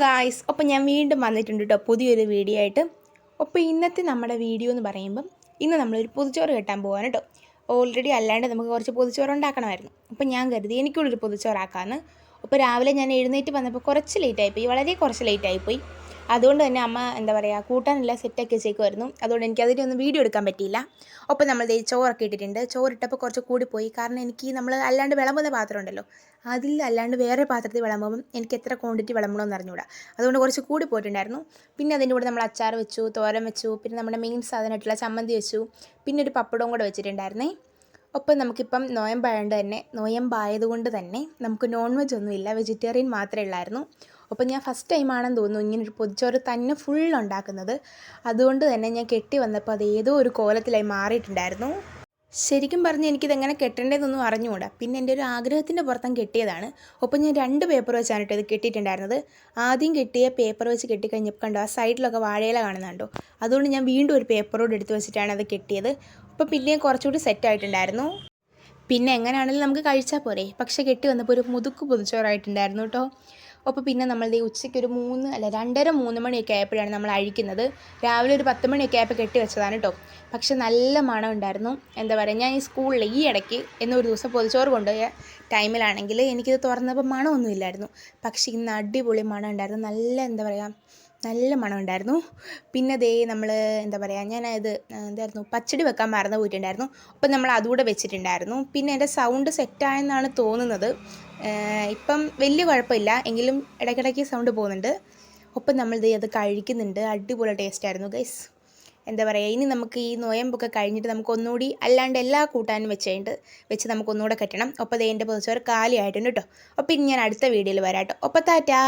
Guys, അപ്പോൾ ഞാൻ വീണ്ടും വന്നിട്ടുണ്ട് കേട്ടോ പുതിയൊരു വീഡിയോ ആയിട്ട്. അപ്പോൾ ഇന്നത്തെ നമ്മുടെ വീഡിയോ എന്ന് പറയുമ്പം ഇന്ന് നമ്മളൊരു പൊതിച്ചോറ് കെട്ടാൻ പോകാൻ കേട്ടോ. ഓൾറെഡി അല്ലാണ്ട് നമുക്ക് കുറച്ച് പൊതിച്ചോറ് ഉണ്ടാക്കണമായിരുന്നു. അപ്പോൾ ഞാൻ കരുതി എനിക്കുള്ളൊരു പൊതിച്ചോറാക്കാമെന്ന്. അപ്പോൾ രാവിലെ ഞാൻ എഴുന്നേറ്റ് വന്നപ്പോൾ കുറച്ച് ലേറ്റായിപ്പോയി, വളരെ കുറച്ച് ലേറ്റായിപ്പോയി. അതുകൊണ്ട് തന്നെ അമ്മ എന്താ പറയുക കൂട്ടാനെല്ലാം സെറ്റാക്കി വെച്ചേക്കുമായിരുന്നു. അതുകൊണ്ട് എനിക്ക് അതിനൊന്നും വീഡിയോ എടുക്കാൻ പറ്റിയില്ല. ഒപ്പം നമ്മൾ ചോറൊക്കെ ഇട്ടിട്ടുണ്ട്. ചോറിട്ടപ്പോൾ കുറച്ച് കൂടിപ്പോയി. കാരണം എനിക്ക് നമ്മൾ അല്ലാണ്ട് വിളമ്പുന്ന പാത്രം ഉണ്ടല്ലോ, അതിൽ അല്ലാണ്ട് വേറെ പാത്രത്തിൽ വിളമ്പുമ്പം എനിക്ക് എത്ര ക്വാണ്ടിറ്റി വിളമ്പണമെന്ന് അറിഞ്ഞുകൂടാ. അതുകൊണ്ട് കുറച്ച് കൂടി പോയിട്ടുണ്ടായിരുന്നു. പിന്നെ അതിൻ്റെ കൂടെ നമ്മൾ അച്ചാർ വെച്ചു, തോരൻ വെച്ചു, പിന്നെ നമ്മുടെ മെയിൻ സാധനമായിട്ടുള്ള ചമ്മന്തി വെച്ചു, പിന്നെ ഒരു പപ്പടവും കൂടെ വെച്ചിട്ടുണ്ടായിരുന്നേ. ഒപ്പം നമുക്കിപ്പം നോയമ്പായതുകൊണ്ട് തന്നെ നമുക്ക് നോൺ വെജ് ഒന്നുമില്ല, വെജിറ്റേറിയൻ മാത്രമേ ഉള്ളായിരുന്നു. അപ്പോൾ ഞാൻ ഫസ്റ്റ് ടൈമാണെന്ന് തോന്നുന്നു ഇങ്ങനൊരു പൊതിച്ചോറ് തന്നെ ഫുൾ ഉണ്ടാക്കുന്നത്. അതുകൊണ്ട് തന്നെ ഞാൻ കെട്ടി വന്നപ്പോൾ അത് ഏതോ ഒരു കോലത്തിലായി മാറിയിട്ടുണ്ടായിരുന്നു. ശരിക്കും പറഞ്ഞ് എനിക്കിതെങ്ങനെ കെട്ടേണ്ടതെന്നൊന്നും അറിഞ്ഞുകൂടാ. പിന്നെ എൻ്റെ ഒരു ആഗ്രഹത്തിൻ്റെ പുറത്തും കെട്ടിയതാണ്. ഒപ്പം ഞാൻ 2 പേപ്പർ വെച്ചാണ് കേട്ടോ ഇത് കെട്ടിയിട്ടുണ്ടായിരുന്നത്. ആദ്യം കെട്ടിയ പേപ്പർ വെച്ച് കെട്ടിക്കഴിഞ്ഞപ്പോൾ കണ്ടോ ആ സൈഡിലൊക്കെ വാഴയില കാണുന്നുണ്ടോ. അതുകൊണ്ട് ഞാൻ വീണ്ടും ഒരു പേപ്പറോട് എടുത്ത് വെച്ചിട്ടാണ് അത് കെട്ടിയത്. അപ്പോൾ പിന്നെയും കുറച്ചുകൂടി സെറ്റായിട്ടുണ്ടായിരുന്നു. പിന്നെ എങ്ങനെയാണെങ്കിലും നമുക്ക് കഴിച്ചാൽ പോരെ. പക്ഷേ കെട്ടി വന്നപ്പോൾ ഒരു മുതുക്ക് പൊതിച്ചോറായിട്ടുണ്ടായിരുന്നു കേട്ടോ. അപ്പോൾ പിന്നെ നമ്മൾ ഉച്ചയ്ക്ക് ഒരു 2:30-3 മണിയൊക്കെ ആയപ്പോഴാണ് നമ്മൾ അഴിക്കുന്നത്. രാവിലെ ഒരു 10 മണിയൊക്കെ ആയപ്പോൾ കെട്ടി വെച്ചതാണ് കേട്ടോ. പക്ഷെ നല്ല മണം ഉണ്ടായിരുന്നു. എന്താ പറയുക, ഞാൻ ഈ സ്കൂളിൽ ഈ ഇടയ്ക്ക് എന്നൊരു ദിവസം പൊതിച്ചോറ് കൊണ്ടുപോയ ടൈമിലാണെങ്കിൽ എനിക്കിത് തുറന്നപ്പോൾ മണമൊന്നുമില്ലായിരുന്നു. പക്ഷേ ഇന്ന് അടിപൊളി മണം ഉണ്ടായിരുന്നു. നല്ല മണം ഉണ്ടായിരുന്നു. പിന്നെ നമ്മൾ എന്താ പറയുക, ഞാനത് പച്ചടി വെക്കാൻ മറന്നു പോയിട്ടുണ്ടായിരുന്നു. അപ്പം നമ്മൾ അതുകൂടെ വെച്ചിട്ടുണ്ടായിരുന്നു. പിന്നെ എൻ്റെ സൗണ്ട് സെറ്റായെന്നാണ് തോന്നുന്നത്. ഇപ്പം വലിയ കുഴപ്പമില്ല, എങ്കിലും ഇടയ്ക്കിടയ്ക്ക് സൗണ്ട് പോകുന്നുണ്ട്. ഒപ്പം നമ്മൾ അത് കഴിക്കുന്നുണ്ട്. അടിപൊളി ടേസ്റ്റായിരുന്നു ഗൈസ്. എന്താ പറയുക, ഇനി നമുക്ക് ഈ നോയമ്പൊക്കെ കഴിഞ്ഞിട്ട് നമുക്കൊന്നുകൂടി അല്ലാണ്ട് എല്ലാ കൂട്ടാനും വെച്ച് നമുക്കൊന്നുകൂടെ കെട്ടണം. ഒപ്പം എൻ്റെ പൊതിച്ചോറ് കാലിയായിട്ടുണ്ട് കേട്ടോ. അപ്പോൾ ഇനി ഞാൻ അടുത്ത വീഡിയോയിൽ വരാം കേട്ടോ. ഒപ്പം ടാറ്റാ.